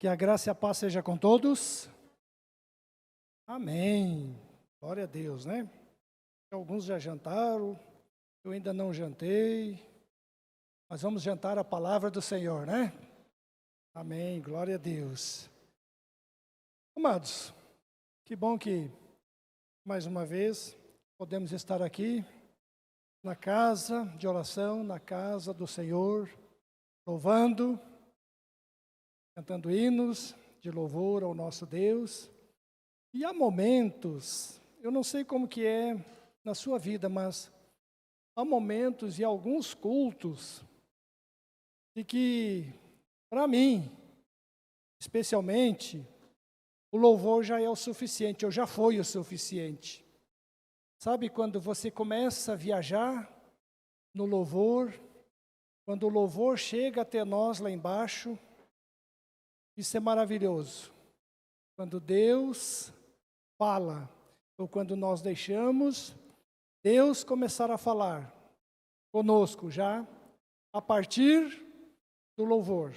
Que a graça e a paz seja com todos. Amém. Glória a Deus, né? Alguns já jantaram, eu ainda não jantei, mas vamos jantar a palavra do Senhor, né? Amém. Glória a Deus. Amados, que bom que, mais uma vez, podemos estar aqui na casa de oração, na casa do Senhor, louvando, cantando hinos de louvor ao nosso Deus. E há momentos, eu não sei como que é na sua vida, mas há momentos e alguns cultos de que, para mim, especialmente, o louvor já é o suficiente, ou já foi o suficiente. Sabe quando você começa a viajar no louvor, quando o louvor chega até nós lá embaixo, isso é maravilhoso. Quando Deus fala, ou quando nós deixamos Deus começar a falar conosco já, a partir do louvor.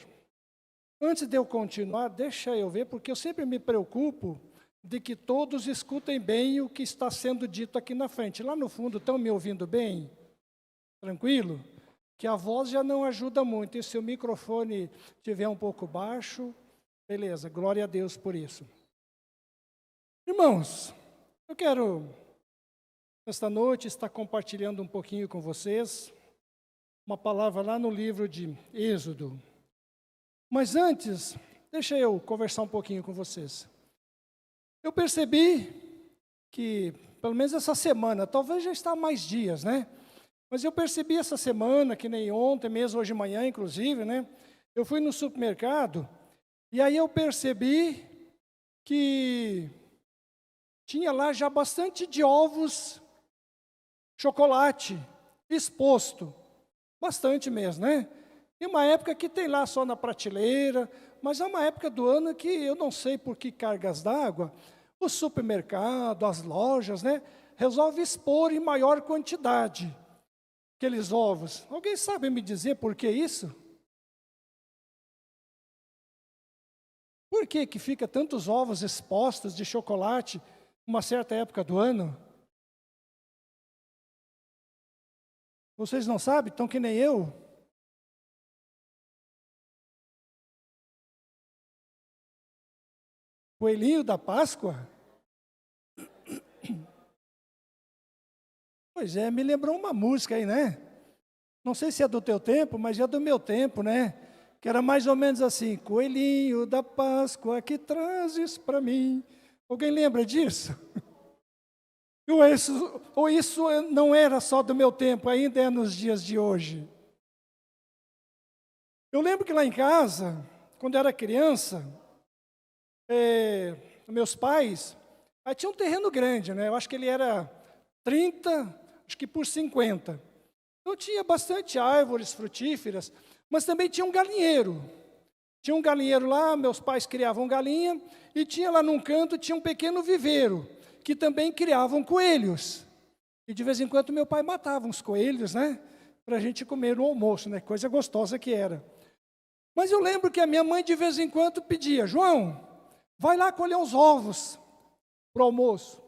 Antes de eu continuar, deixa eu ver, porque eu sempre me preocupo de que todos escutem bem o que está sendo dito aqui na frente. Lá no fundo, estão me ouvindo bem? Tranquilo? Que a voz já não ajuda muito, e se o microfone estiver um pouco baixo, beleza, glória a Deus por isso. Irmãos, eu quero, esta noite, estar compartilhando um pouquinho com vocês, uma palavra lá no livro de Êxodo. Mas antes, deixa eu conversar um pouquinho com vocês. Eu percebi que, pelo menos essa semana, talvez já está há mais dias, né? Mas eu percebi essa semana, que nem ontem, mesmo hoje de manhã, inclusive, né? Eu fui no supermercado, e aí eu percebi que tinha lá já bastante de ovos, chocolate, exposto. Bastante mesmo, né? Tem uma época que tem lá só na prateleira, mas é uma época do ano que eu não sei por que cargas d'água, o supermercado, as lojas, né? Resolve expor em maior quantidade aqueles ovos. Alguém sabe me dizer por que isso? Por que que fica tantos ovos expostos de chocolate uma certa época do ano? Vocês não sabem? Então que nem eu. Coelhinho da Páscoa? Pois é, me lembrou uma música aí, né? Não sei se é do teu tempo, mas é do meu tempo, né? Que era mais ou menos assim: coelhinho da Páscoa, que trazes para mim. Alguém lembra disso? Ou isso não era só do meu tempo, ainda é nos dias de hoje. Eu lembro que lá em casa, quando eu era criança, meus pais, aí tinha um terreno grande, né? Eu acho que ele era 30, acho que por 50. Então tinha bastante árvores frutíferas, mas também tinha um galinheiro. Tinha um galinheiro lá, meus pais criavam galinha, e tinha lá num canto, tinha um pequeno viveiro, que também criavam coelhos. E de vez em quando meu pai matava uns coelhos, né? Para a gente comer no almoço, né? Coisa gostosa que era. Mas eu lembro que a minha mãe de vez em quando pedia: João, vai lá colher os ovos para o almoço.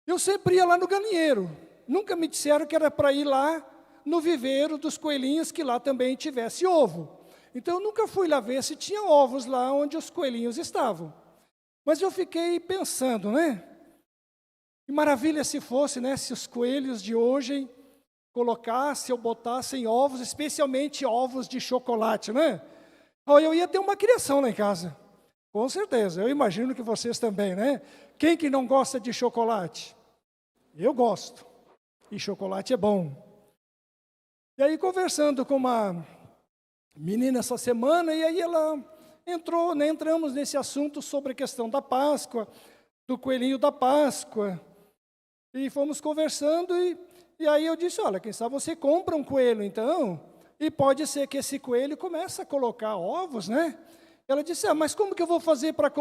Eu sempre ia lá no galinheiro. Nunca me disseram que era para ir lá no viveiro dos coelhinhos, que lá também tivesse ovo. Então eu nunca fui lá ver se tinha ovos lá onde os coelhinhos estavam. Mas eu fiquei pensando, né? Que maravilha se fosse, né? Se os coelhos de hoje colocassem ou botassem ovos, especialmente ovos de chocolate, né? Eu ia ter uma criação lá em casa. Com certeza, eu imagino que vocês também, né? Quem que não gosta de chocolate? Eu gosto. E chocolate é bom. E aí, conversando com uma menina essa semana, e aí ela entrou, né, entramos nesse assunto sobre a questão da Páscoa, do coelhinho da Páscoa. E fomos conversando, e aí eu disse: olha, quem sabe você compra um coelho então, e pode ser que esse coelho comece a colocar ovos, né? Ela disse: mas como que eu vou fazer para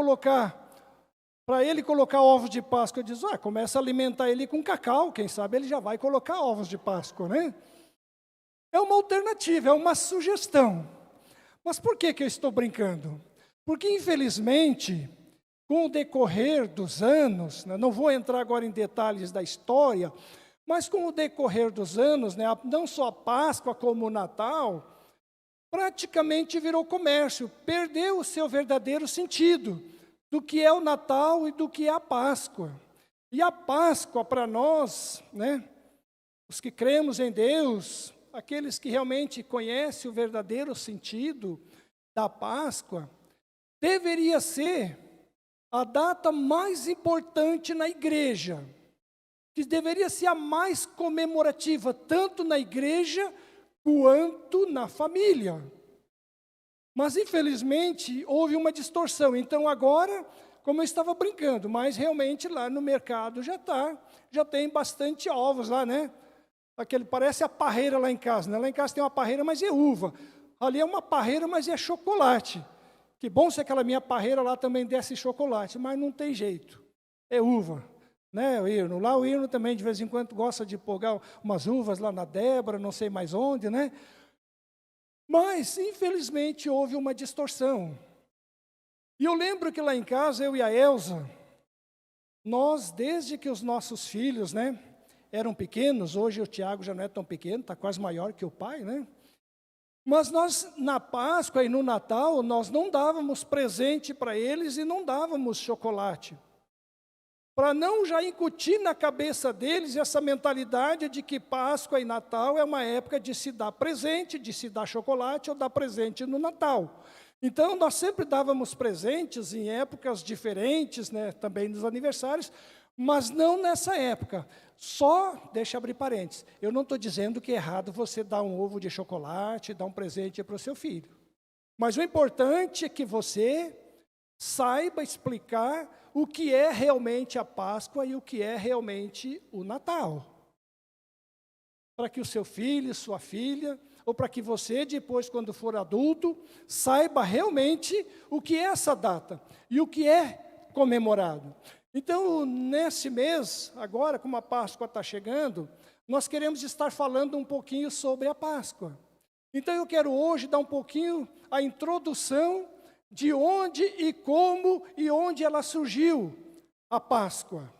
ele colocar ovos de Páscoa? Eu disse: começa a alimentar ele com cacau, quem sabe ele já vai colocar ovos de Páscoa, né? É uma alternativa, é uma sugestão. Mas por que eu estou brincando? Porque, infelizmente, com o decorrer dos anos, né, não vou entrar agora em detalhes da história, mas com o decorrer dos anos, né, não só a Páscoa como o Natal, praticamente virou comércio, perdeu o seu verdadeiro sentido do que é o Natal e do que é a Páscoa. E a Páscoa, para nós, né, os que cremos em Deus, aqueles que realmente conhecem o verdadeiro sentido da Páscoa, deveria ser a data mais importante na igreja, que deveria ser a mais comemorativa, tanto na igreja quanto na família. Mas, infelizmente, houve uma distorção. Então, agora, como eu estava brincando, mas realmente lá no mercado já tem bastante ovos lá, né? Aquele, parece a parreira lá em casa, né? Lá em casa tem uma parreira, mas é uva. Ali é uma parreira, mas é chocolate. Que bom se aquela minha parreira lá também desse chocolate, mas não tem jeito. É uva, né, o Irno? Lá o Irno também, de vez em quando, gosta de pegar umas uvas lá na Débora, não sei mais onde, né? Mas, infelizmente, houve uma distorção. E eu lembro que lá em casa, eu e a Elza, nós, desde que os nossos filhos, né, eram pequenos, hoje o Tiago já não é tão pequeno, está quase maior que o pai, né? Mas nós, na Páscoa e no Natal, nós não dávamos presente para eles e não dávamos chocolate. Para não já incutir na cabeça deles essa mentalidade de que Páscoa e Natal é uma época de se dar presente, de se dar chocolate ou dar presente no Natal. Então, nós sempre dávamos presentes em épocas diferentes, né, também nos aniversários, mas não nessa época. Só, deixa eu abrir parênteses, eu não estou dizendo que é errado você dar um ovo de chocolate, dar um presente para o seu filho. Mas o importante é que você saiba explicar o que é realmente a Páscoa e o que é realmente o Natal. Para que o seu filho, sua filha, ou para que você, depois, quando for adulto, saiba realmente o que é essa data e o que é comemorado. Então, nesse mês, agora, como a Páscoa está chegando, nós queremos estar falando um pouquinho sobre a Páscoa. Então, eu quero hoje dar um pouquinho a introdução de onde e como e onde ela surgiu, a Páscoa.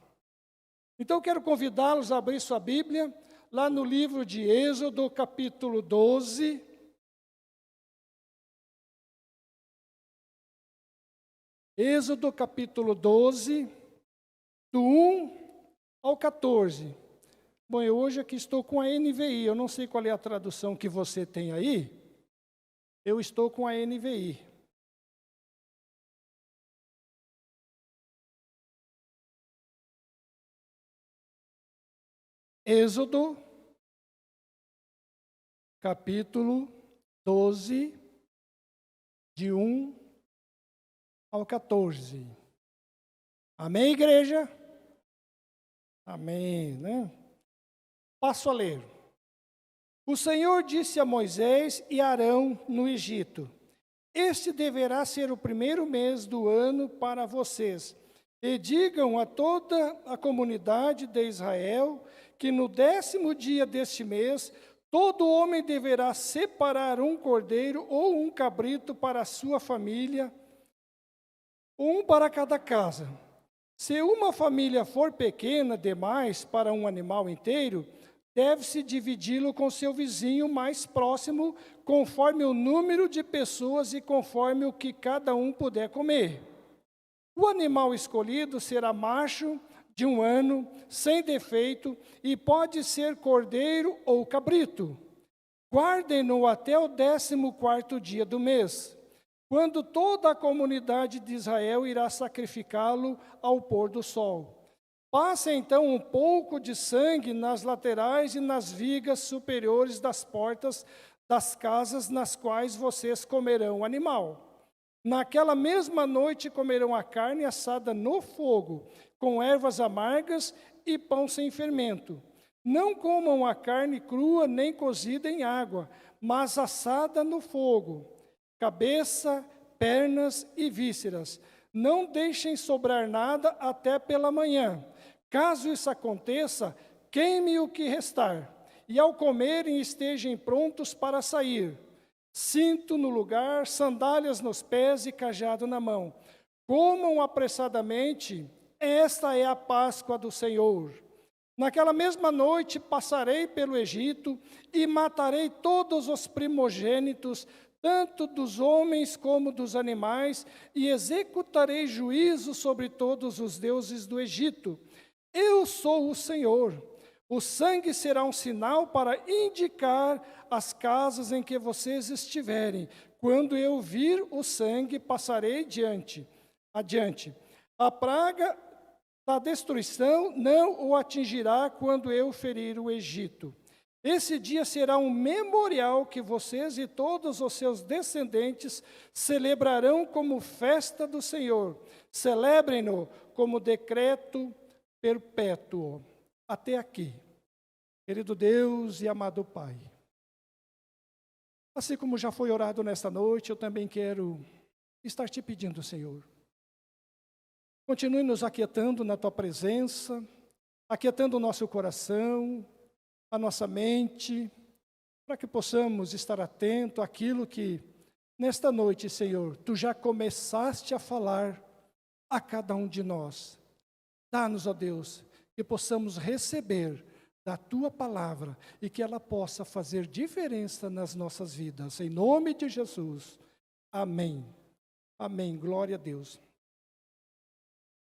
Então, eu quero convidá-los a abrir sua Bíblia, lá no livro de Êxodo, capítulo 12. Êxodo, capítulo 12, do 1 ao 14. Bom, eu hoje aqui estou com a NVI, eu não sei qual é a tradução que você tem aí. Eu estou com a NVI. Êxodo, capítulo 12, de 1 ao 14. Amém, igreja? Amém, né? Passo a ler. O Senhor disse a Moisés e Arão no Egito: Este deverá ser o primeiro mês do ano para vocês. E digam a toda a comunidade de Israel que no 10º dia deste mês, todo homem deverá separar um cordeiro ou um cabrito para a sua família, um para cada casa. Se uma família for pequena demais para um animal inteiro, deve-se dividi-lo com seu vizinho mais próximo, conforme o número de pessoas e conforme o que cada um puder comer. O animal escolhido será macho de 1 ano, sem defeito, e pode ser cordeiro ou cabrito. Guardem-no até o 14º dia do mês, quando toda a comunidade de Israel irá sacrificá-lo ao pôr do sol. Passem então um pouco de sangue nas laterais e nas vigas superiores das portas das casas nas quais vocês comerão o animal. Naquela mesma noite comerão a carne assada no fogo, com ervas amargas e pão sem fermento. Não comam a carne crua nem cozida em água, mas assada no fogo, cabeça, pernas e vísceras. Não deixem sobrar nada até pela manhã. Caso isso aconteça, queime o que restar, e ao comerem estejam prontos para sair. cinto no lugar, sandálias nos pés e cajado na mão. Comam apressadamente, esta é a Páscoa do Senhor. Naquela mesma noite passarei pelo Egito e matarei todos os primogênitos, tanto dos homens como dos animais, e executarei juízo sobre todos os deuses do Egito. Eu sou o Senhor. O sangue será um sinal para indicar as casas em que vocês estiverem. Quando eu vir o sangue, passarei adiante. A praga da destruição não o atingirá quando eu ferir o Egito. Esse dia será um memorial que vocês e todos os seus descendentes celebrarão como festa do Senhor. Celebrem-no como decreto perpétuo. Até aqui. Querido Deus e amado Pai, assim como já foi orado nesta noite, eu também quero estar te pedindo, Senhor, continue nos aquietando na Tua presença, aquietando o nosso coração, a nossa mente, para que possamos estar atentos àquilo que, nesta noite, Senhor, Tu já começaste a falar a cada um de nós. Dá-nos, ó Deus, que possamos receber da Tua palavra e que ela possa fazer diferença nas nossas vidas. Em nome de Jesus. Amém. Amém. Glória a Deus.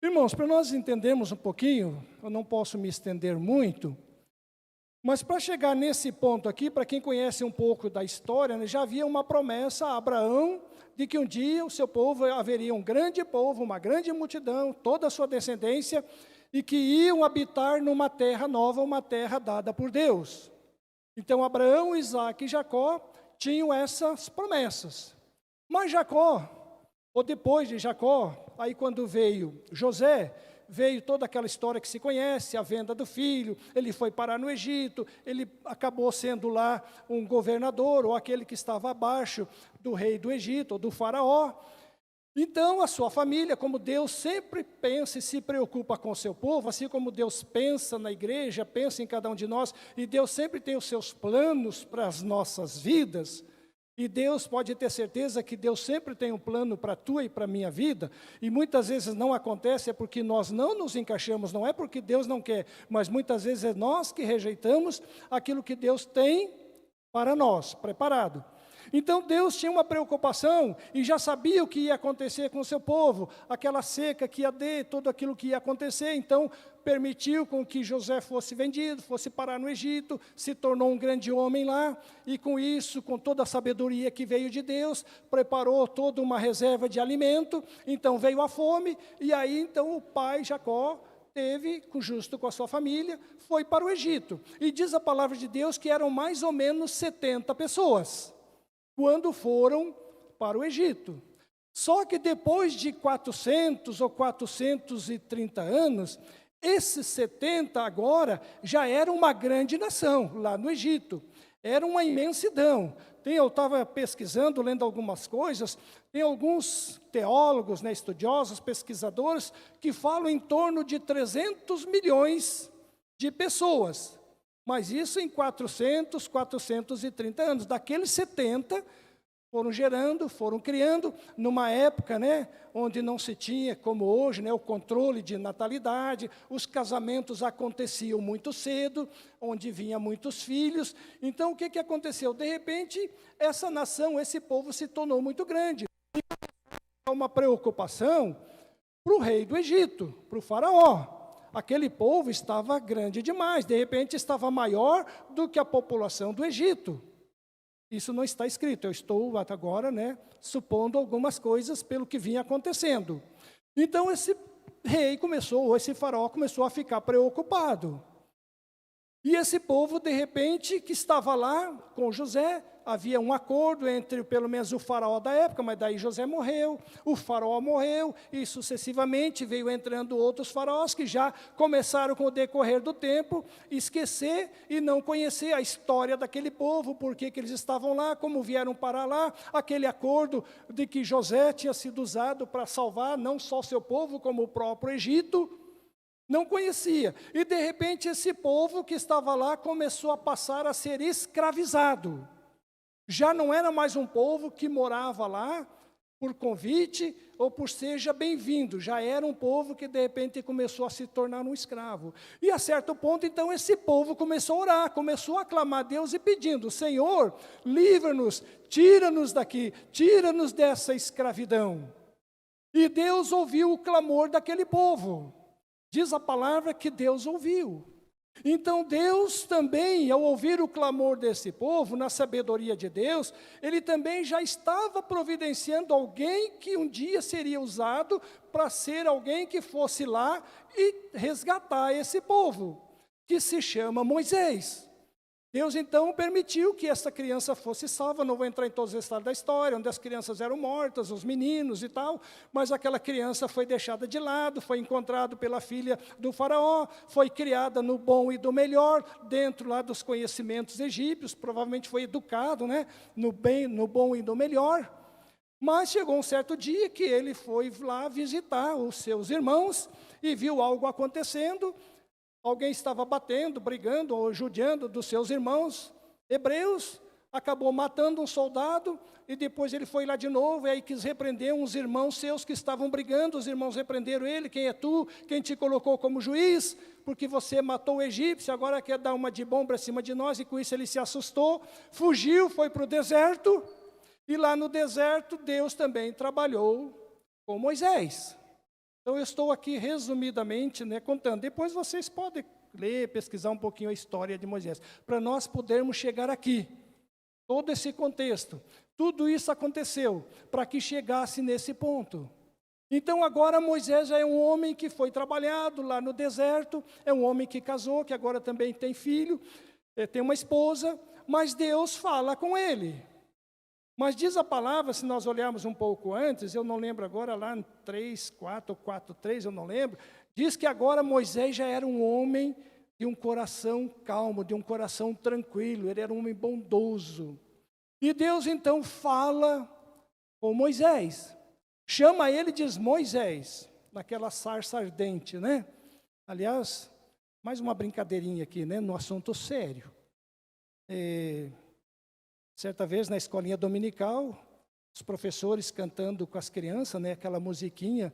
Irmãos, para nós entendermos um pouquinho, eu não posso me estender muito, mas para chegar nesse ponto aqui, para quem conhece um pouco da história, né, já havia uma promessa a Abraão de que um dia o seu povo haveria um grande povo, uma grande multidão, toda a sua descendência, e que iam habitar numa terra nova, uma terra dada por Deus. Então, Abraão, Isaque e Jacó tinham essas promessas. Mas Jacó, ou depois de Jacó, aí quando veio José, veio toda aquela história que se conhece, a venda do filho, ele foi parar no Egito, ele acabou sendo lá um governador, ou aquele que estava abaixo do rei do Egito, ou do faraó. Então, a sua família, como Deus sempre pensa e se preocupa com o seu povo, assim como Deus pensa na igreja, pensa em cada um de nós, e Deus sempre tem os seus planos para as nossas vidas, e Deus pode ter certeza que Deus sempre tem um plano para a tua e para a minha vida, e muitas vezes não acontece, é porque nós não nos encaixamos, não é porque Deus não quer, mas muitas vezes é nós que rejeitamos aquilo que Deus tem para nós, preparado. Então Deus tinha uma preocupação e já sabia o que ia acontecer com o seu povo, aquela seca que ia ter, tudo aquilo que ia acontecer, então permitiu com que José fosse vendido, fosse parar no Egito, se tornou um grande homem lá, e com isso, com toda a sabedoria que veio de Deus, preparou toda uma reserva de alimento, então veio a fome, e aí então o pai Jacó teve, justo com a sua família, foi para o Egito, e diz a palavra de Deus que eram mais ou menos 70 pessoas, quando foram para o Egito. Só que depois de 400 ou 430 anos, esses 70 agora já eram uma grande nação lá no Egito. Era uma imensidão. Eu estava pesquisando, lendo algumas coisas, tem alguns teólogos, né, estudiosos, pesquisadores, que falam em torno de 300 milhões de pessoas. Mas isso em 400, 430 anos. Daqueles 70, foram gerando, foram criando, numa época, né, onde não se tinha, como hoje, né, o controle de natalidade, os casamentos aconteciam muito cedo, onde vinha muitos filhos. Então, o que aconteceu? De repente, essa nação, esse povo se tornou muito grande. E uma preocupação para o rei do Egito, para o faraó. Aquele povo estava grande demais, de repente estava maior do que a população do Egito. Isso não está escrito, eu estou agora, né, supondo algumas coisas pelo que vinha acontecendo. Então esse rei esse faraó começou a ficar preocupado. E esse povo, de repente, que estava lá com José, havia um acordo entre, pelo menos, o faraó da época, mas daí José morreu, o faraó morreu, e sucessivamente veio entrando outros faraós que já começaram, com o decorrer do tempo, esquecer e não conhecer a história daquele povo, por que eles estavam lá, como vieram parar lá, aquele acordo de que José tinha sido usado para salvar não só seu povo, como o próprio Egito. Não conhecia. E, de repente, esse povo que estava lá começou a passar a ser escravizado. Já não era mais um povo que morava lá por convite ou por seja bem-vindo, já era um povo que de repente começou a se tornar um escravo. E a certo ponto, então, esse povo começou a orar, começou a clamar a Deus e pedindo: Senhor, livra-nos, tira-nos daqui, tira-nos dessa escravidão. E Deus ouviu o clamor daquele povo. Diz a palavra que Deus ouviu. Então Deus também, ao ouvir o clamor desse povo, na sabedoria de Deus, Ele também já estava providenciando alguém que um dia seria usado para ser alguém que fosse lá e resgatar esse povo, que se chama Moisés. Deus então permitiu que essa criança fosse salva. Não vou entrar em todos os detalhes da história, onde as crianças eram mortas, os meninos e tal, mas aquela criança foi deixada de lado, foi encontrada pela filha do faraó, foi criada no bom e do melhor, dentro lá dos conhecimentos egípcios, provavelmente foi educado, né, no bem, no bom e no melhor. Mas chegou um certo dia que ele foi lá visitar os seus irmãos e viu algo acontecendo. Alguém estava batendo, brigando ou judiando dos seus irmãos hebreus, acabou matando um soldado, e depois ele foi lá de novo, e aí quis repreender uns irmãos seus que estavam brigando. Os irmãos repreenderam ele: quem é tu? Quem te colocou como juiz? Porque você matou o egípcio, agora quer dar uma de bom para cima de nós. E com isso ele se assustou, fugiu, foi para o deserto, e lá no deserto Deus também trabalhou com Moisés. Então, eu estou aqui resumidamente, né, contando. Depois vocês podem ler, pesquisar um pouquinho a história de Moisés, para nós podermos chegar aqui. Todo esse contexto, tudo isso aconteceu para que chegasse nesse ponto. Então, agora Moisés já é um homem que foi trabalhado lá no deserto, é um homem que casou, que agora também tem filho, tem uma esposa, mas Deus fala com ele. Mas diz a palavra, se nós olharmos um pouco antes, eu não lembro agora, lá em 3, 4 ou 4, 3, eu não lembro, diz que agora Moisés já era um homem de um coração calmo, de um coração tranquilo, ele era um homem bondoso. E Deus então fala com Moisés, chama ele e diz: Moisés, naquela sarça ardente, né? Aliás, mais uma brincadeirinha aqui, né, no assunto sério. Certa vez, na escolinha dominical, os professores cantando com as crianças, né, aquela musiquinha,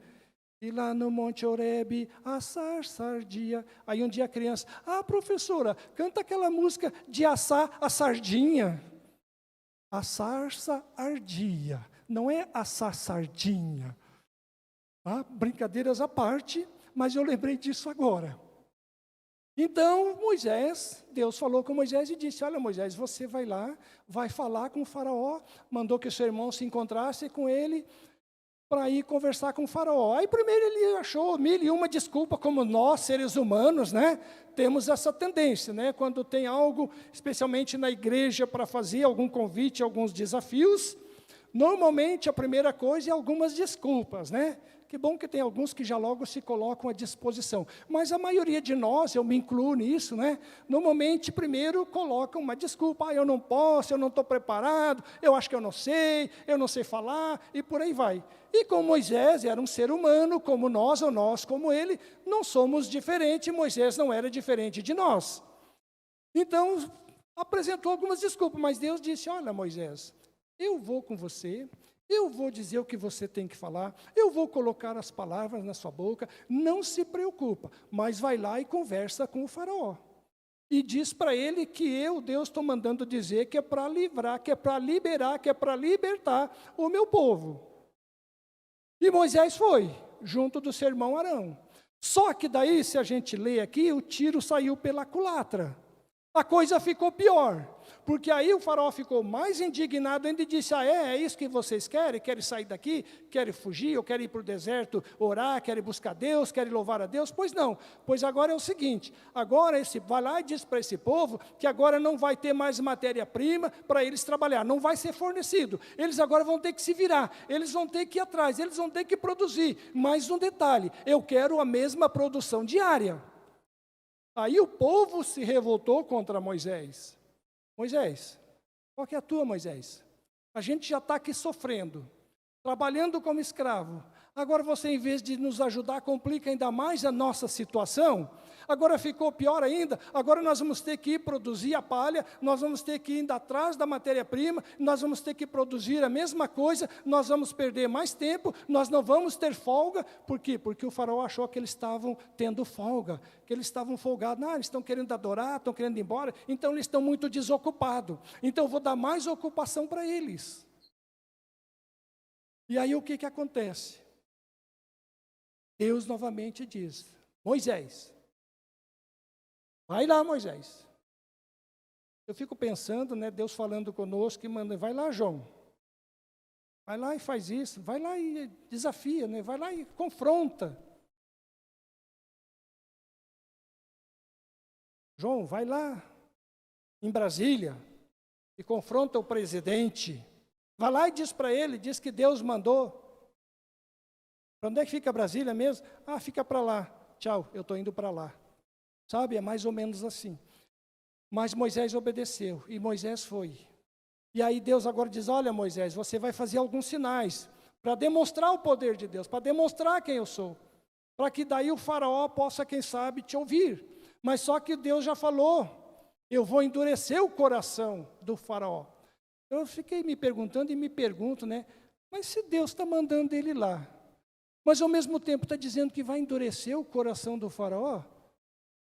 e lá no Monte Horebe, a sarça ardia. Aí um dia a criança: professora, canta aquela música de assar a sardinha. A sarça ardia, não é assar sardinha. Brincadeiras à parte, mas eu lembrei disso agora. Então, Deus falou com Moisés e disse: olha, Moisés, você vai lá, vai falar com o faraó, mandou que o seu irmão se encontrasse com ele, para ir conversar com o faraó. Aí primeiro ele achou 1001 desculpa, como nós, seres humanos, né, temos essa tendência, né, quando tem algo, especialmente na igreja, para fazer algum convite, alguns desafios, normalmente a primeira coisa é algumas desculpas, né? Que bom que tem alguns que já logo se colocam à disposição. Mas a maioria de nós, eu me incluo nisso, né? Normalmente, primeiro colocam uma desculpa: eu não posso, eu não estou preparado, eu acho que eu não sei falar, e por aí vai. E com Moisés, era um ser humano como nós, ou nós como ele, não somos diferentes. Moisés não era diferente de nós. Então, apresentou algumas desculpas, mas Deus disse: olha, Moisés, eu vou com você, eu vou dizer o que você tem que falar, eu vou colocar as palavras na sua boca, não se preocupa, mas vai lá e conversa com o faraó. E diz para ele que eu, Deus, estou mandando dizer que é para livrar, que é para liberar, que é para libertar o meu povo. E Moisés foi, junto do seu irmão Arão. Só que daí, se a gente lê aqui, o tiro saiu pela culatra. A coisa ficou pior, porque aí o faraó ficou mais indignado ainda e disse: é isso que vocês querem? Querem sair daqui? Querem fugir? Ou querem ir para o deserto orar? Querem buscar Deus? Querem louvar a Deus? Pois não, pois agora é o seguinte, agora vai lá e diz para esse povo que agora não vai ter mais matéria-prima para eles trabalhar, não vai ser fornecido, eles agora vão ter que se virar, eles vão ter que ir atrás, eles vão ter que produzir. Mais um detalhe, eu quero a mesma produção diária. Aí o povo se revoltou contra Moisés. Moisés, qual que é a tua, Moisés? A gente já está aqui sofrendo, trabalhando como escravo. Agora você, em vez de nos ajudar, complica ainda mais a nossa situação. Agora ficou pior ainda, agora nós vamos ter que ir produzir a palha, nós vamos ter que ir indo atrás da matéria-prima, nós vamos ter que produzir a mesma coisa, nós vamos perder mais tempo, nós não vamos ter folga. Por quê? Porque o faraó achou que eles estavam tendo folga, que eles estavam folgados. Eles estão querendo adorar, estão querendo ir embora, então eles estão muito desocupados. Então eu vou dar mais ocupação para eles. E aí o que acontece? Deus novamente diz: Moisés, vai lá, Moisés. Eu fico pensando, Deus falando conosco, e manda, vai lá, João. Vai lá e faz isso, vai lá e desafia, vai lá e confronta. João, vai lá em Brasília e confronta o presidente. Vai lá e diz para ele, diz que Deus mandou. Para onde é que fica Brasília mesmo? Fica para lá. Tchau, eu estou indo para lá. Sabe, é mais ou menos assim. Mas Moisés obedeceu, e Moisés foi. E aí Deus agora diz: olha, Moisés, você vai fazer alguns sinais, para demonstrar o poder de Deus, para demonstrar quem eu sou. Para que daí o faraó possa, quem sabe, te ouvir. Mas só que Deus já falou, eu vou endurecer o coração do faraó. Eu fiquei me perguntando e me pergunto, mas se Deus está mandando ele lá, mas ao mesmo tempo está dizendo que vai endurecer o coração do faraó,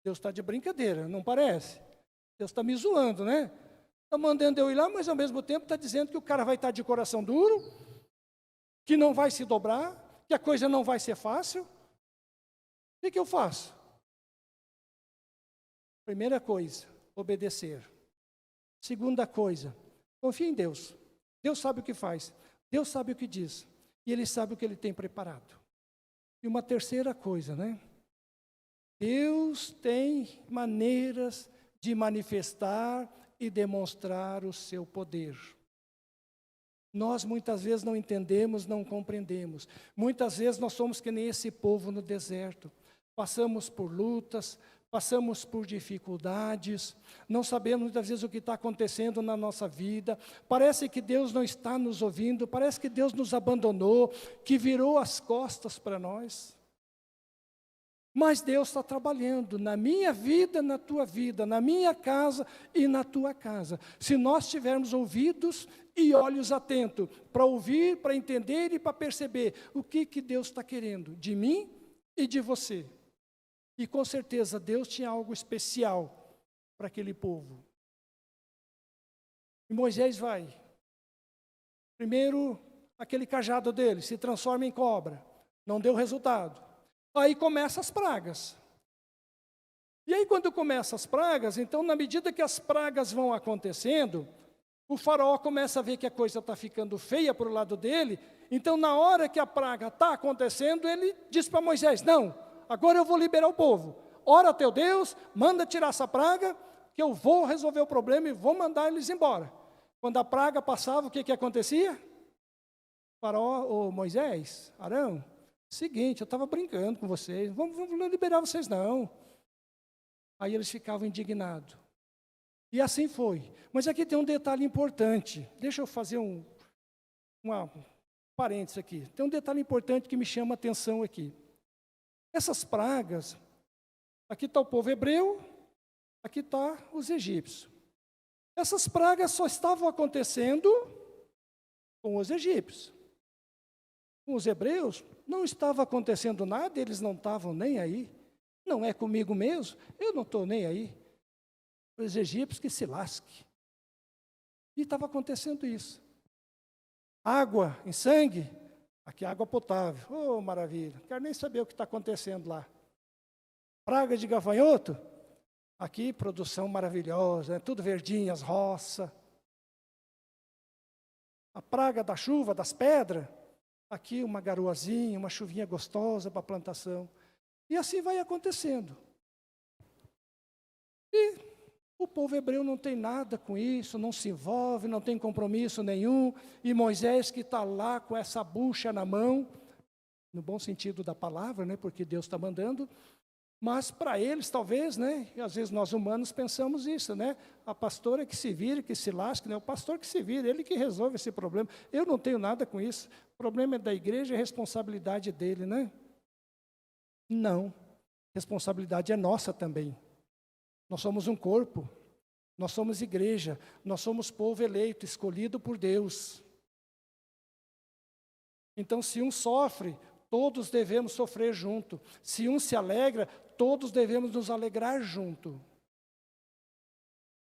Deus está de brincadeira, não parece? Deus está me zoando, Está mandando eu ir lá, mas ao mesmo tempo está dizendo que o cara vai estar de coração duro, que não vai se dobrar, que a coisa não vai ser fácil. O que eu faço? Primeira coisa, obedecer. Segunda coisa, confia em Deus. Deus sabe o que faz, Deus sabe o que diz, e Ele sabe o que Ele tem preparado. E uma terceira coisa, Deus tem maneiras de manifestar e demonstrar o seu poder. Nós muitas vezes não entendemos, não compreendemos. Muitas vezes nós somos que nem esse povo no deserto. Passamos por lutas, passamos por dificuldades, não sabemos muitas vezes o que está acontecendo na nossa vida. Parece que Deus não está nos ouvindo, parece que Deus nos abandonou, que virou as costas para nós. Mas Deus está trabalhando na minha vida, na tua vida, na minha casa e na tua casa. Se nós tivermos ouvidos e olhos atentos para ouvir, para entender e para perceber o que Deus está querendo de mim e de você. E com certeza Deus tinha algo especial para aquele povo. E Moisés vai. Primeiro, aquele cajado dele se transforma em cobra. Não deu resultado. Aí começam as pragas. E aí quando começam as pragas, então na medida que as pragas vão acontecendo, o faraó começa a ver que a coisa está ficando feia para o lado dele. Então na hora que a praga está acontecendo, ele diz para Moisés: não, agora eu vou liberar o povo. Ora teu Deus, manda tirar essa praga, que eu vou resolver o problema e vou mandar eles embora. Quando a praga passava, o que acontecia? Faraó, Moisés, Arão, seguinte, eu estava brincando com vocês, vamos liberar vocês não. Aí eles ficavam indignados. E assim foi. Mas aqui tem um detalhe importante. Deixa eu fazer uma parênteses aqui. Tem um detalhe importante que me chama a atenção aqui. Essas pragas, aqui está o povo hebreu, aqui está os egípcios. Essas pragas só estavam acontecendo com os egípcios. Com os hebreus, não estava acontecendo nada, eles não estavam nem aí. Não é comigo mesmo, eu não estou nem aí. Os egípcios que se lasquem. E estava acontecendo isso. Água em sangue, aqui água potável. Oh, maravilha, não quero nem saber o que está acontecendo lá. Praga de gafanhoto, aqui produção maravilhosa, tudo verdinho, as roças. A praga da chuva, das pedras, aqui uma garoazinha, uma chuvinha gostosa para a plantação. E assim vai acontecendo. E o povo hebreu não tem nada com isso, não se envolve, não tem compromisso nenhum. E Moisés, que está lá com essa bucha na mão, no bom sentido da palavra, porque Deus está mandando, Mas para eles, talvez, né? E às vezes nós humanos pensamos isso, né? A pastora que se vire, que se lasque, né? O pastor que se vire, ele que resolve esse problema. Eu não tenho nada com isso. O problema é da igreja, é responsabilidade dele, né? Não. Responsabilidade é nossa também. Nós somos um corpo. Nós somos igreja. Nós somos povo eleito, escolhido por Deus. Então, se um sofre, todos devemos sofrer junto. Se um se alegra, todos devemos nos alegrar junto.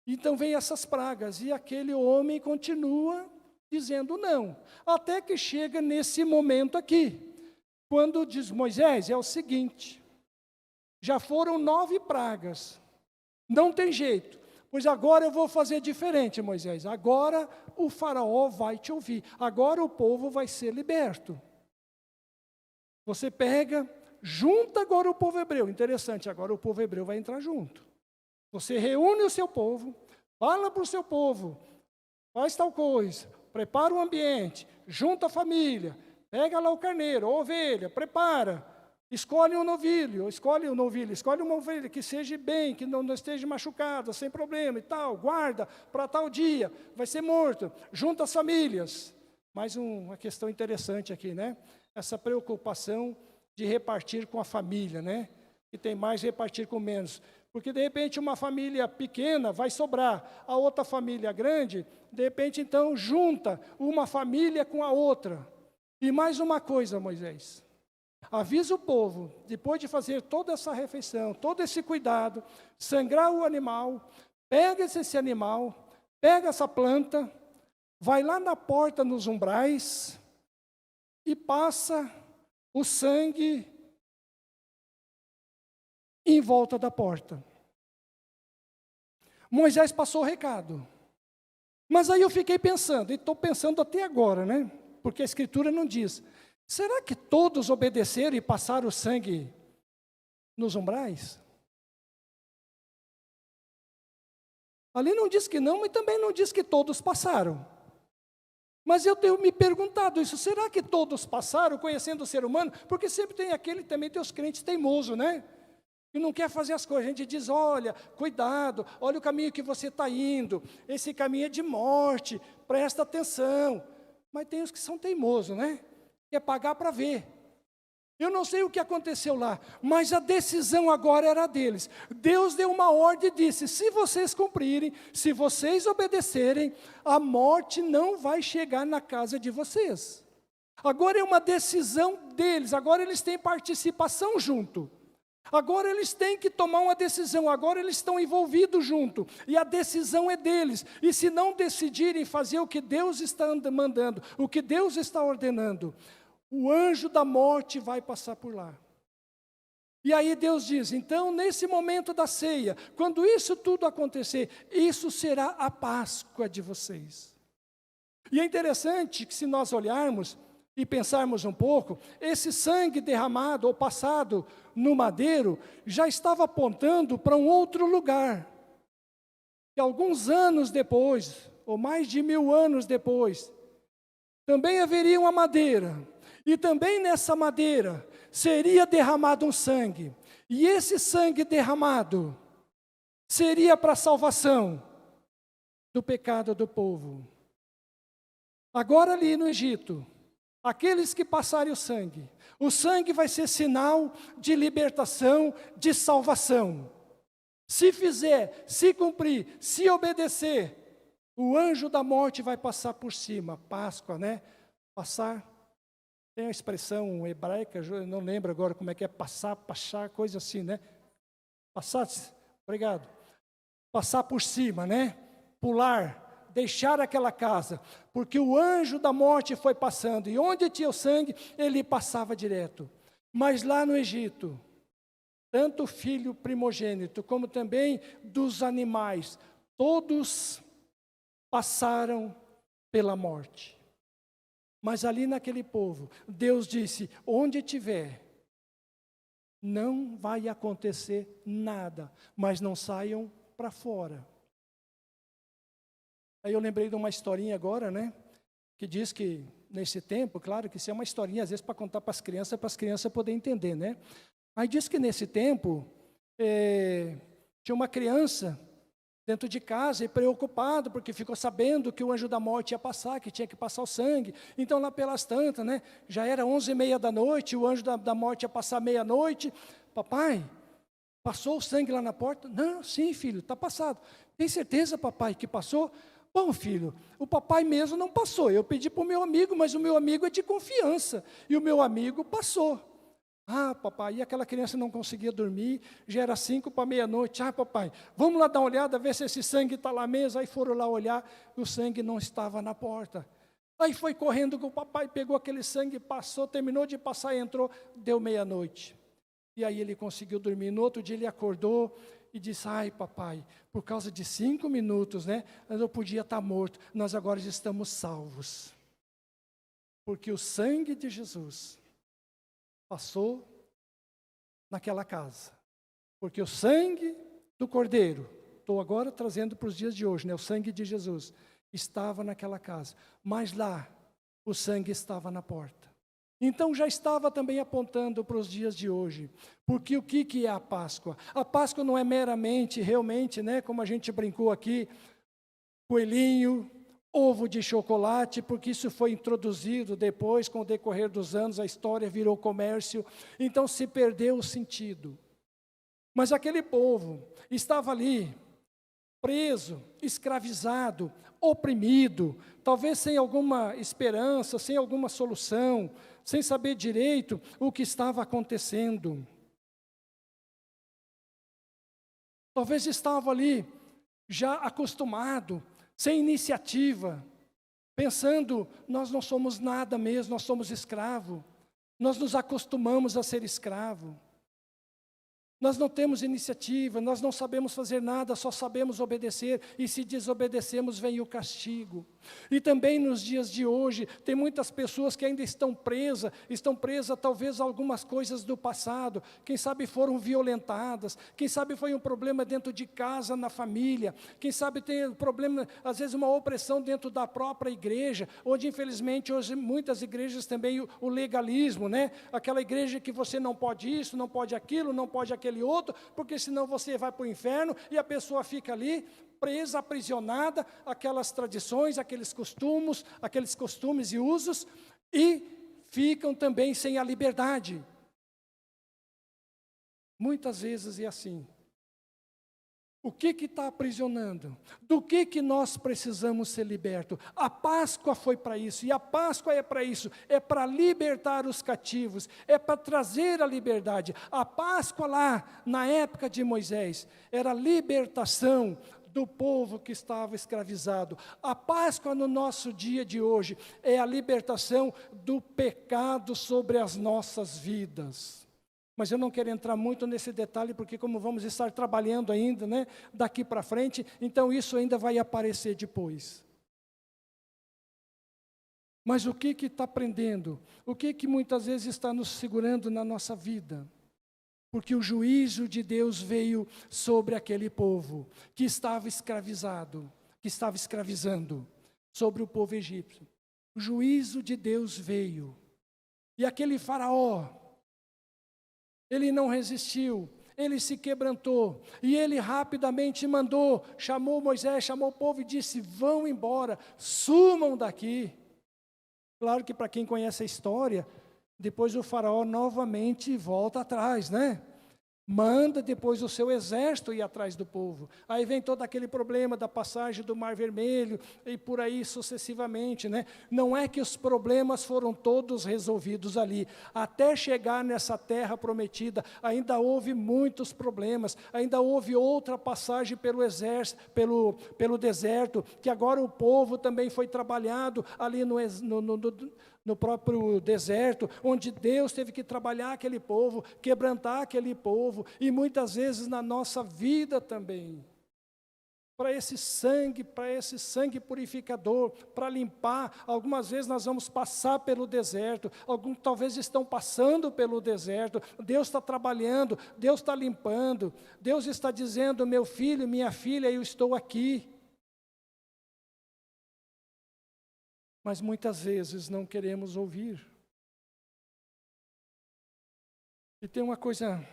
Então vem essas pragas, e aquele homem continua dizendo não, até que chega nesse momento aqui, quando diz Moisés, é o seguinte, já foram 9 pragas, não tem jeito, pois agora eu vou fazer diferente, Moisés, agora o faraó vai te ouvir, agora o povo vai ser liberto. Você pega, junta agora o povo hebreu. Interessante, agora o povo hebreu vai entrar junto. Você reúne o seu povo, fala para o seu povo, faz tal coisa, prepara o ambiente, junta a família, pega lá o carneiro, a ovelha, prepara, escolhe um novilho, escolhe uma ovelha que seja bem, que não esteja machucada, sem problema e tal, guarda para tal dia, vai ser morto, junta as famílias. Mais uma questão interessante aqui, né? Essa preocupação de repartir com a família, né? Que tem mais repartir com menos. Porque, de repente, uma família pequena vai sobrar, a outra família grande, de repente, então, junta uma família com a outra. E mais uma coisa, Moisés, avisa o povo, depois de fazer toda essa refeição, todo esse cuidado, sangrar o animal, pega esse animal, pega essa planta, vai lá na porta, nos umbrais, e passa o sangue em volta da porta. Moisés passou o recado. Mas aí eu fiquei pensando, e estou pensando até agora, né? Porque a Escritura não diz. Será que todos obedeceram e passaram o sangue nos umbrais? Ali não diz que não, mas também não diz que todos passaram. Mas eu tenho me perguntado isso, será que todos passaram conhecendo o ser humano? Porque sempre tem aquele, também tem os crentes teimosos, né? Que não quer fazer as coisas. A gente diz, olha, cuidado, olha o caminho que você está indo, esse caminho é de morte, presta atenção. Mas tem os que são teimosos, né? Quer pagar para ver. Eu não sei o que aconteceu lá, mas a decisão agora era deles. Deus deu uma ordem e disse, se vocês cumprirem, se vocês obedecerem, a morte não vai chegar na casa de vocês. Agora é uma decisão deles, agora eles têm participação junto. Agora eles têm que tomar uma decisão, agora eles estão envolvidos junto, e a decisão é deles. E se não decidirem fazer o que Deus está mandando, o que Deus está ordenando, o anjo da morte vai passar por lá. E aí Deus diz, então nesse momento da ceia, quando isso tudo acontecer, isso será a Páscoa de vocês. E é interessante que se nós olharmos e pensarmos um pouco, esse sangue derramado ou passado no madeiro, já estava apontando para um outro lugar. E alguns anos depois, ou mais de 1000 anos depois, também haveria uma madeira, e também nessa madeira seria derramado um sangue, e esse sangue derramado seria para a salvação do pecado do povo. Agora ali no Egito, aqueles que passarem o sangue vai ser sinal de libertação, de salvação. Se fizer, se cumprir, se obedecer, o anjo da morte vai passar por cima. Páscoa, né? Passar, tem uma expressão hebraica, eu não lembro agora como é que é, passar, coisa assim, né? Passar, obrigado. Passar por cima, né? Pular, deixar aquela casa, porque o anjo da morte foi passando, e onde tinha o sangue, ele passava direto. Mas lá no Egito, tanto o filho primogênito, como também dos animais, todos passaram pela morte. Mas ali naquele povo, Deus disse, onde tiver, não vai acontecer nada, mas não saiam para fora. Aí eu lembrei de uma historinha agora, né? Que diz que nesse tempo, claro que isso é uma historinha, às vezes para contar para as crianças poderem entender, né? Aí diz que nesse tempo, tinha uma criança dentro de casa e preocupado, porque ficou sabendo que o anjo da morte ia passar, que tinha que passar o sangue. Então, lá pelas tantas, né, já era 11h30 da noite, o anjo da morte ia passar meia-noite. Papai, passou o sangue lá na porta? Não, sim, filho, está passado. Tem certeza, papai, que passou? Bom, filho, o papai mesmo não passou. Eu pedi para o meu amigo, mas o meu amigo é de confiança. E o meu amigo passou. Ah, papai, e aquela criança não conseguia dormir, já era 5 para meia-noite. Ah, papai, vamos lá dar uma olhada, ver se esse sangue está lá mesmo. Aí foram lá olhar, e o sangue não estava na porta. Aí foi correndo que o papai pegou aquele sangue, passou, terminou de passar, entrou, deu meia-noite. E aí ele conseguiu dormir. No outro dia ele acordou e disse, ai, papai, por causa de 5 minutos, né, eu podia estar morto, nós agora já estamos salvos. Porque o sangue de Jesus passou naquela casa. Porque o sangue do Cordeiro, estou agora trazendo para os dias de hoje, né, o sangue de Jesus, estava naquela casa. Mas lá, o sangue estava na porta. Então já estava também apontando para os dias de hoje. Porque o que é a Páscoa? A Páscoa não é meramente, realmente, né, como a gente brincou aqui, coelhinho, ovo de chocolate, porque isso foi introduzido depois, com o decorrer dos anos, a história virou comércio, então se perdeu o sentido. Mas aquele povo estava ali, preso, escravizado, oprimido, talvez sem alguma esperança, sem alguma solução, sem saber direito o que estava acontecendo. Talvez estava ali, já acostumado, sem iniciativa, pensando, nós não somos nada mesmo, nós somos escravo, nós nos acostumamos a ser escravo. Nós não temos iniciativa, nós não sabemos fazer nada, só sabemos obedecer, e se desobedecemos vem o castigo. E também nos dias de hoje, tem muitas pessoas que ainda estão presas talvez a algumas coisas do passado, quem sabe foram violentadas, quem sabe foi um problema dentro de casa, na família, quem sabe tem um problema, às vezes uma opressão dentro da própria igreja, onde infelizmente hoje muitas igrejas também o legalismo, né? Aquela igreja que você não pode isso, não pode aquilo, não pode aquele outro, porque senão você vai para o inferno, e a pessoa fica ali, presa, aprisionada, aquelas tradições, aqueles costumes e usos, e ficam também sem a liberdade. Muitas vezes é assim. O que está aprisionando? Do que nós precisamos ser libertos? A Páscoa foi para isso, e a Páscoa é para isso, é para libertar os cativos, é para trazer a liberdade. A Páscoa lá, na época de Moisés, era a libertação do povo que estava escravizado. A Páscoa no nosso dia de hoje é a libertação do pecado sobre as nossas vidas. Mas eu não quero entrar muito nesse detalhe, porque como vamos estar trabalhando ainda, né, daqui para frente, então isso ainda vai aparecer depois. Mas o que está prendendo? O que muitas vezes está nos segurando na nossa vida? Porque o juízo de Deus veio sobre aquele povo que estava escravizado, que estava escravizando sobre o povo egípcio. O juízo de Deus veio. E aquele faraó, ele não resistiu, ele se quebrantou, e ele rapidamente chamou Moisés, chamou o povo e disse, vão embora, sumam daqui. Claro que para quem conhece a história, depois o faraó novamente volta atrás, né? Manda depois o seu exército ir atrás do povo. Aí vem todo aquele problema da passagem do Mar Vermelho e por aí sucessivamente, né? Não é que os problemas foram todos resolvidos ali. Até chegar nessa terra prometida, ainda houve muitos problemas. Ainda houve outra passagem pelo exército, pelo deserto, que agora o povo também foi trabalhado ali no próprio deserto, onde Deus teve que trabalhar aquele povo, quebrantar aquele povo, e muitas vezes na nossa vida também, para esse sangue purificador, para limpar. Algumas vezes nós vamos passar pelo deserto, alguns talvez estão passando pelo deserto, Deus está trabalhando, Deus está limpando, Deus está dizendo, meu filho, minha filha, eu estou aqui. Mas muitas vezes não queremos ouvir. E tem uma coisa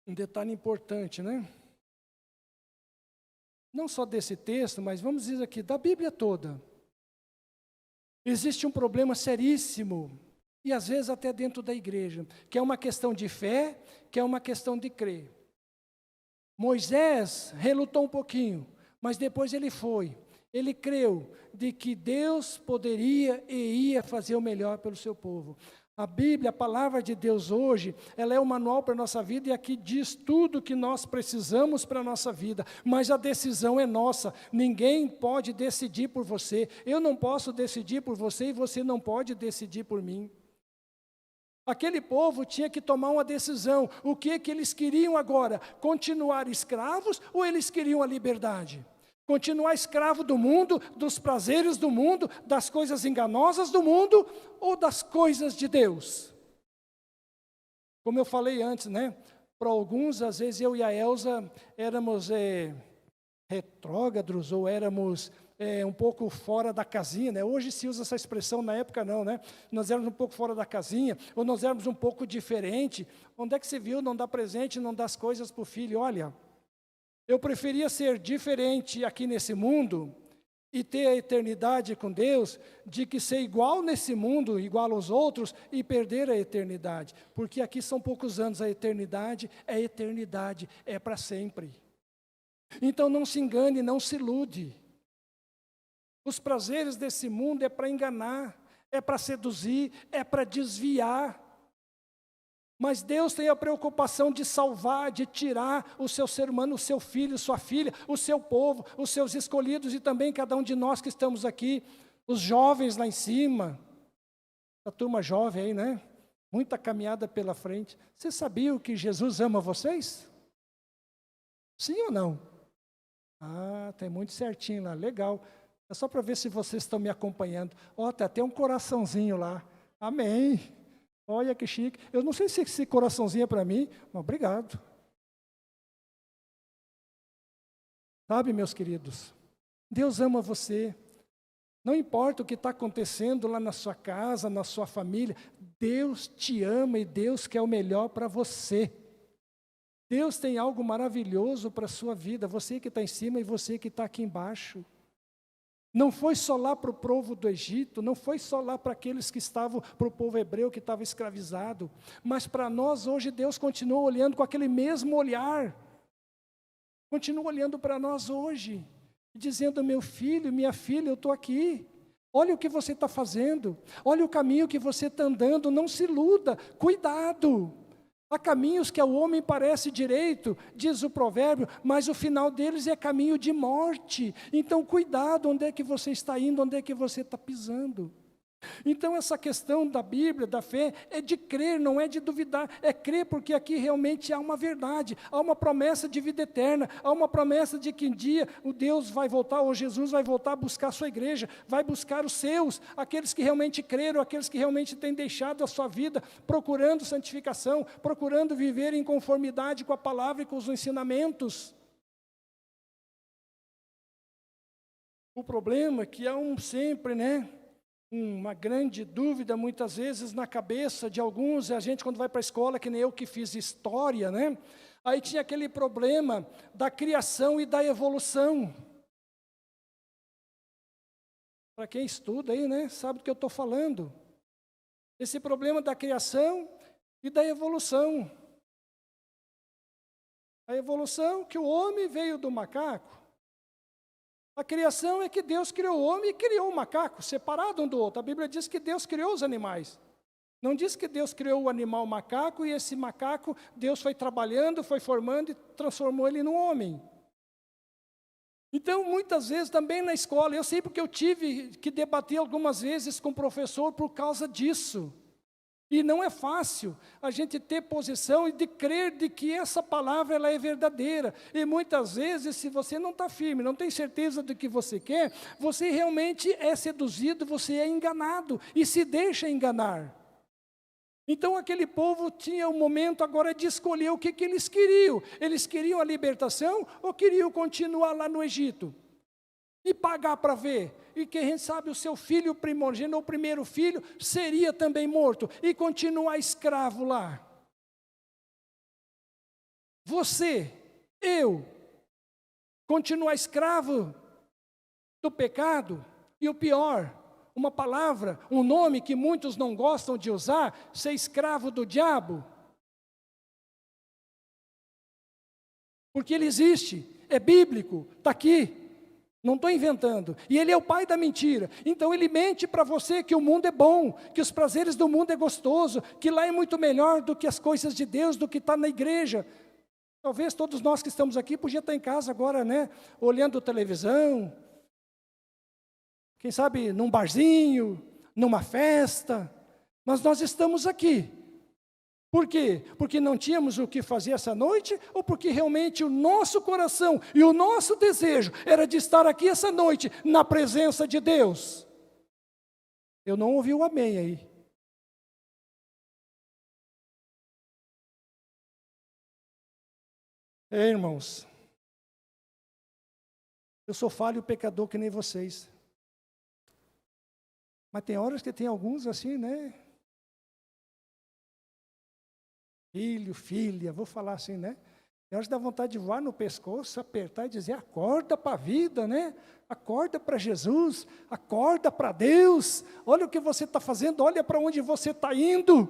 Um detalhe importante, né? Não só desse texto, mas vamos dizer aqui, da Bíblia toda. Existe um problema seríssimo, e às vezes até dentro da igreja, que é uma questão de fé, que é uma questão de crer. Moisés relutou um pouquinho, mas depois ele foi. Ele creu de que Deus poderia e ia fazer o melhor pelo seu povo. A Bíblia, a palavra de Deus hoje, ela é o manual para a nossa vida e aqui diz tudo o que nós precisamos para a nossa vida, mas a decisão é nossa, ninguém pode decidir por você, eu não posso decidir por você e você não pode decidir por mim. Aquele povo tinha que tomar uma decisão, o que eles queriam agora? Continuar escravos ou eles queriam a liberdade? Continuar escravo do mundo, dos prazeres do mundo, das coisas enganosas do mundo ou das coisas de Deus? Como eu falei antes, né? Para alguns, às vezes eu e a Elza éramos retrógrados ou éramos um pouco fora da casinha, né? Hoje se usa essa expressão, na época não, né? Nós éramos um pouco fora da casinha, ou nós éramos um pouco diferente. Onde é que você viu não dar presente, não dar as coisas para o filho? Olha, eu preferia ser diferente aqui nesse mundo e ter a eternidade com Deus, de que ser igual nesse mundo, igual aos outros, e perder a eternidade. Porque aqui são poucos anos, a eternidade, é para sempre. Então não se engane, não se ilude. Os prazeres desse mundo é para enganar, é para seduzir, é para desviar. Mas Deus tem a preocupação de salvar, de tirar o seu ser humano, o seu filho, sua filha, o seu povo, os seus escolhidos e também cada um de nós que estamos aqui, os jovens lá em cima, a turma jovem aí, né? Muita caminhada pela frente. Vocês sabiam que Jesus ama vocês? Sim ou não? Ah, tem muito certinho lá, legal. É só para ver se vocês estão me acompanhando. Ó, tá até um coraçãozinho lá. Amém. Olha que chique. Eu não sei se esse coraçãozinho é para mim, mas obrigado. Sabe, meus queridos, Deus ama você. Não importa o que está acontecendo lá na sua casa, na sua família, Deus te ama e Deus quer o melhor para você. Deus tem algo maravilhoso para a sua vida, você que está em cima e você que está aqui embaixo. Não foi só lá para o povo do Egito, não foi só lá para aqueles que estavam, para o povo hebreu que estava escravizado, mas para nós hoje Deus continua olhando com aquele mesmo olhar, continua olhando para nós hoje, dizendo, meu filho, minha filha, eu estou aqui, olha o que você está fazendo, olha o caminho que você está andando, não se iluda, cuidado. Há caminhos que ao homem parece direito, diz o provérbio, mas o final deles é caminho de morte. Então, cuidado onde é que você está indo, onde é que você está pisando. Então, essa questão da Bíblia, da fé, é de crer, não é de duvidar. É crer porque aqui realmente há uma verdade, há uma promessa de vida eterna, há uma promessa de que um dia o Deus vai voltar, ou Jesus vai voltar a buscar a sua igreja, vai buscar os seus, aqueles que realmente creram, aqueles que realmente têm deixado a sua vida, procurando santificação, procurando viver em conformidade com a palavra e com os ensinamentos. O problema é que há sempre, uma grande dúvida, muitas vezes, na cabeça de alguns, a gente quando vai para a escola, que nem eu que fiz história, aí tinha aquele problema da criação e da evolução. Para quem estuda aí, sabe do que eu estou falando. Esse problema da criação e da evolução. A evolução que o homem veio do macaco. A criação é que Deus criou o homem e criou o macaco, separado um do outro. A Bíblia diz que Deus criou os animais. Não diz que Deus criou o animal macaco e esse macaco, Deus foi trabalhando, foi formando e transformou ele num homem. Então, muitas vezes também na escola, eu sei porque eu tive que debater algumas vezes com o professor por causa disso. E não é fácil a gente ter posição e de crer de que essa palavra ela é verdadeira. E muitas vezes, se você não está firme, não tem certeza do que você quer, você realmente é seduzido, você é enganado e se deixa enganar. Então aquele povo tinha um momento agora de escolher o que eles queriam. Eles queriam a libertação ou queriam continuar lá no Egito? E pagar para ver. E quem sabe o seu filho primogênito, ou primeiro filho, seria também morto. E continuar escravo lá. você, eu, continuar escravo do pecado, e o pior, uma palavra, um nome que muitos não gostam de usar, ser escravo do diabo? Porque ele existe, é bíblico, está aqui, não estou inventando. E ele é o pai da mentira. Então ele mente para você que o mundo é bom, que os prazeres do mundo é gostoso, que lá é muito melhor do que as coisas de Deus, do que está na igreja. Talvez todos nós que estamos aqui podia estar em casa agora, né? Olhando televisão, quem sabe num barzinho, numa festa, mas nós estamos aqui. Por quê? Porque não tínhamos o que fazer essa noite, ou porque realmente o nosso coração e o nosso desejo era de estar aqui essa noite, na presença de Deus? Eu não ouvi o amém aí. Irmãos, eu sou falho e pecador que nem vocês. Mas tem horas que tem alguns assim, né? Filho, filha, vou falar assim, né? Tem horas que dá vontade de voar no pescoço, apertar e dizer, acorda para a vida, né? Acorda para Jesus, acorda para Deus. Olha o que você está fazendo, olha para onde você está indo.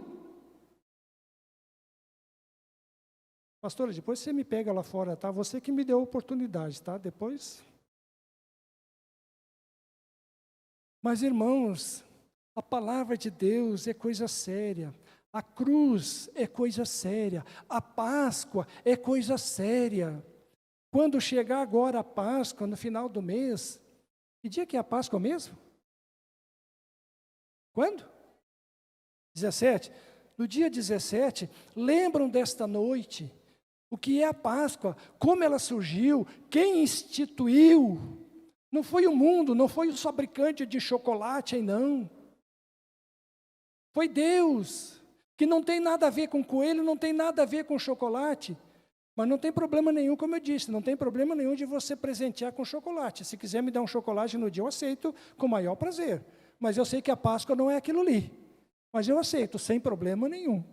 Pastora, depois você me pega lá fora, tá? Você que me deu a oportunidade, tá? Depois... Mas, irmãos, a palavra de Deus é coisa séria. A cruz é coisa séria. A Páscoa é coisa séria. Quando chegar agora a Páscoa, no final do mês, que dia que é a Páscoa mesmo? Quando? 17. No dia 17, lembram desta noite, o que é a Páscoa, como ela surgiu, quem instituiu. Não foi o mundo, não foi o fabricante de chocolate, não. Foi Deus, que não tem nada a ver com coelho, não tem nada a ver com chocolate. Mas não tem problema nenhum, como eu disse, não tem problema nenhum de você presentear com chocolate. Se quiser me dar um chocolate no dia, eu aceito com o maior prazer. Mas eu sei que a Páscoa não é aquilo ali. Mas eu aceito, sem problema nenhum.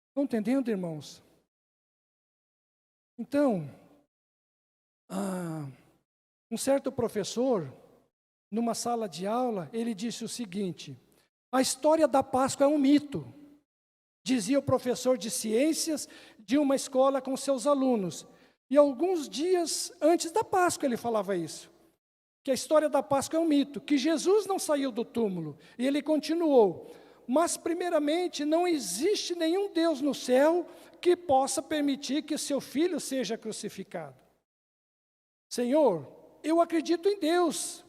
Estão entendendo, irmãos? Então, um certo professor, numa sala de aula, ele disse o seguinte: a história da Páscoa é um mito, dizia o professor de ciências de uma escola com seus alunos. E alguns dias antes da Páscoa ele falava isso, que a história da Páscoa é um mito, que Jesus não saiu do túmulo. E ele continuou: mas primeiramente não existe nenhum Deus no céu que possa permitir que seu filho seja crucificado. Senhor, eu acredito em Deus,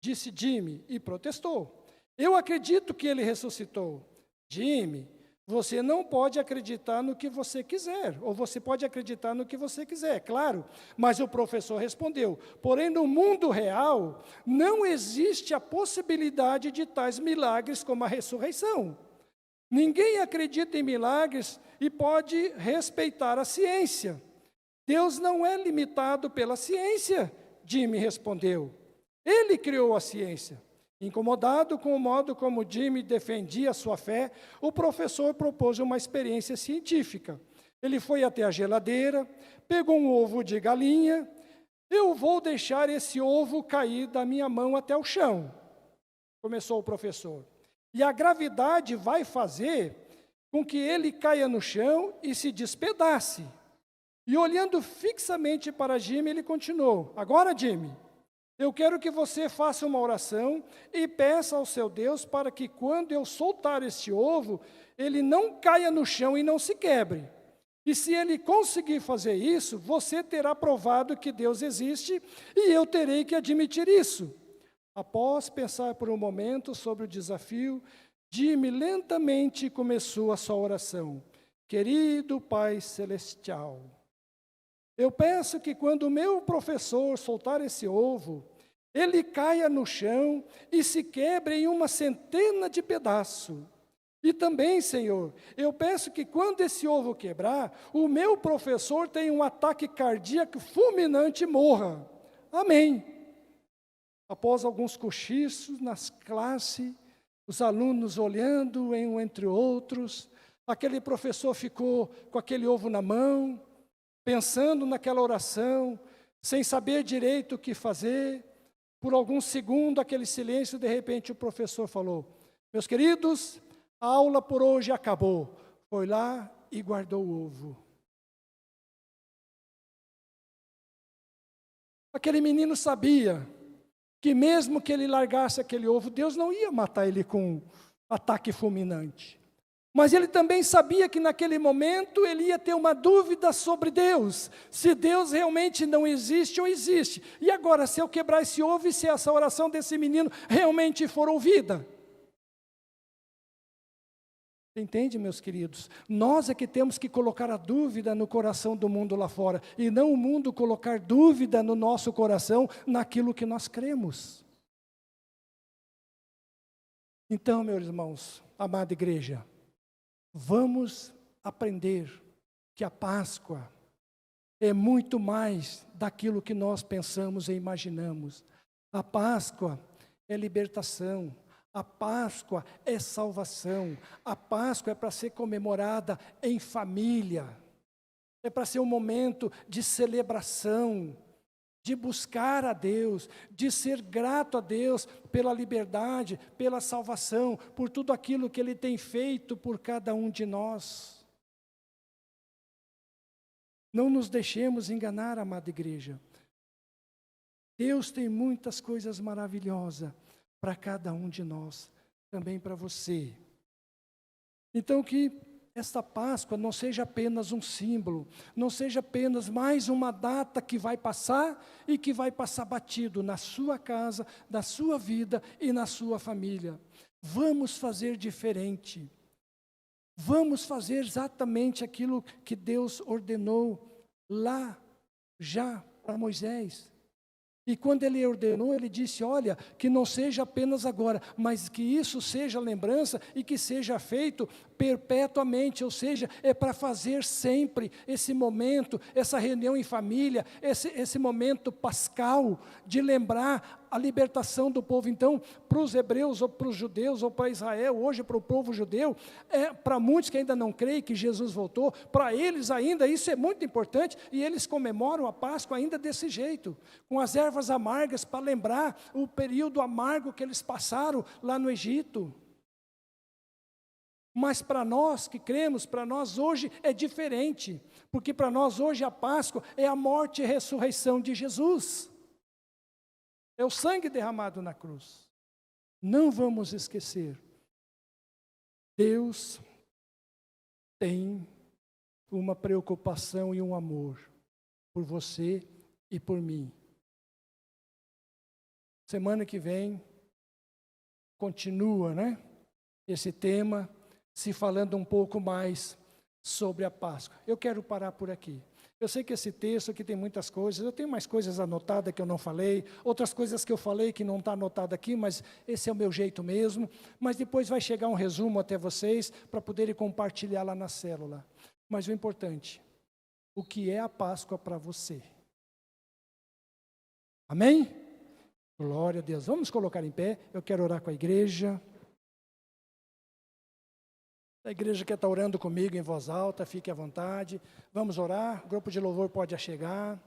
disse Jimmy, e protestou. Eu acredito que ele ressuscitou. Jimmy, você não pode acreditar no que você quiser, ou você pode acreditar no que você quiser, claro. Mas o professor respondeu: porém, no mundo real, não existe a possibilidade de tais milagres como a ressurreição. Ninguém acredita em milagres e pode respeitar a ciência. Deus não é limitado pela ciência, Jimmy respondeu. Ele criou a ciência. Incomodado com o modo como Jimmy defendia a sua fé, o professor propôs uma experiência científica. Ele foi até a geladeira, pegou um ovo de galinha. Eu vou deixar esse ovo cair da minha mão até o chão, começou o professor. E a gravidade vai fazer com que ele caia no chão e se despedace. E olhando fixamente para Jimmy, ele continuou: agora, Jimmy, eu quero que você faça uma oração e peça ao seu Deus para que quando eu soltar este ovo, ele não caia no chão e não se quebre. E se ele conseguir fazer isso, você terá provado que Deus existe e eu terei que admitir isso. Após pensar por um momento sobre o desafio, Jimmy lentamente começou a sua oração. Querido Pai Celestial, eu peço que quando o meu professor soltar esse ovo, ele caia no chão e se quebre em uma centena de pedaços. E também, Senhor, eu peço que quando esse ovo quebrar, o meu professor tenha um ataque cardíaco fulminante e morra. Amém. Após alguns cochichos nas classes, Os alunos olhando um entre outros, aquele professor ficou com aquele ovo na mão, pensando naquela oração, sem saber direito o que fazer. Por alguns segundos, aquele silêncio, de repente o professor falou: meus queridos, a aula por hoje acabou. Foi lá e guardou o ovo. Aquele menino sabia que mesmo que ele largasse aquele ovo, Deus não ia matar ele com um ataque fulminante. Mas ele também sabia que naquele momento ele ia ter uma dúvida sobre Deus, se Deus realmente não existe ou existe. E agora, se eu quebrar esse ovo e se essa oração desse menino realmente for ouvida? Entende, meus queridos? Nós é que temos que colocar a dúvida no coração do mundo lá fora, e não o mundo colocar dúvida no nosso coração, naquilo que nós cremos. Então, meus irmãos, amada igreja, vamos aprender que a Páscoa é muito mais daquilo que nós pensamos e imaginamos. A Páscoa é libertação. A Páscoa é salvação. A Páscoa é para ser comemorada em família. É para ser um momento de celebração, de buscar a Deus, de ser grato a Deus pela liberdade, pela salvação, por tudo aquilo que Ele tem feito por cada um de nós. Não nos deixemos enganar, amada igreja. Deus tem muitas coisas maravilhosas para cada um de nós, também para você. Então que esta Páscoa não seja apenas um símbolo, não seja apenas mais uma data que vai passar e que vai passar batido na sua casa, na sua vida e na sua família. Vamos fazer diferente. Vamos fazer exatamente aquilo que Deus ordenou lá, já para Moisés. E quando Ele ordenou, Ele disse, olha, que não seja apenas agora, mas que isso seja lembrança e que seja feito perpetuamente, ou seja, é para fazer sempre esse momento, essa reunião em família, esse momento pascal, de lembrar a libertação do povo. Então, para os hebreus, ou para os judeus, ou para Israel, hoje para o povo judeu, para muitos que ainda não creem que Jesus voltou, para eles ainda isso é muito importante, e eles comemoram a Páscoa ainda desse jeito, com as ervas amargas, para lembrar o período amargo que eles passaram lá no Egito. Mas para nós que cremos, para nós hoje é diferente, porque para nós hoje a Páscoa é a morte e ressurreição de Jesus. É o sangue derramado na cruz. Não vamos esquecer. Deus tem uma preocupação e um amor por você e por mim. Semana que vem, continua, esse tema, se falando um pouco mais sobre a Páscoa. Eu quero parar por aqui. Eu sei que esse texto aqui tem muitas coisas, eu tenho mais coisas anotadas que eu não falei, outras coisas que eu falei que não está anotado aqui, mas esse é o meu jeito mesmo. Mas depois vai chegar um resumo até vocês, para poderem compartilhar lá na célula. Mas o importante, o que é a Páscoa para você? Amém? Glória a Deus. Vamos colocar em pé, eu quero orar com a igreja. A igreja que está orando comigo em voz alta, fique à vontade. Vamos orar, o grupo de louvor pode chegar.